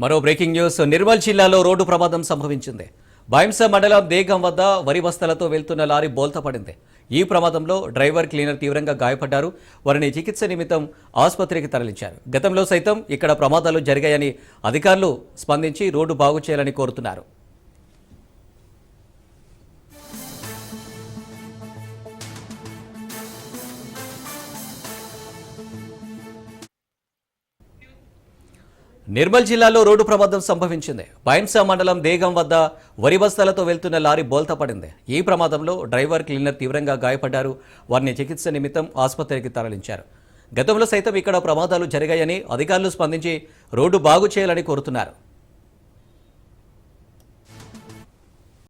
మరో breaking news. Nirmal జిల్లాలో road ప్రమాదం సంభవించింది. బైంస మండలం దేగం వద్ద వరి బస్తాలతో వెళ్తున్న లారీ బోల్తా పడింది. ఈ ప్రమాదంలో డ్రైవర్, క్లీనర్ తీవ్రంగా గాయపడ్డారు. వారిని చికిత్స నిమిత్తం ఆసుపత్రికి తరలించారు. గతంలో సైతం ఇక్కడ ప్రమాదాలు జరిగాయని అధికారులు స్పందించి రోడ్డు బాగు చేయాలని కోరుతున్నారు. నిర్మల్ జిల్లాలో రోడ్డు ప్రమాదం సంభవించింది. బైంసా మండలం దేగం వద్ద వరి బస్తాలతో వెళ్తున్న లారీ బోల్తా పడింది. ఈ ప్రమాదంలో డ్రైవర్, క్లీనర్ తీవ్రంగా గాయపడ్డారు. వారిని చికిత్స నిమిత్తం ఆసుపత్రికి తరలించారు. గతంలో సైతం ఇక్కడ ప్రమాదాలు జరిగాయని అధికారులు స్పందించి రోడ్డు బాగు చేయాలని కోరుతున్నారు.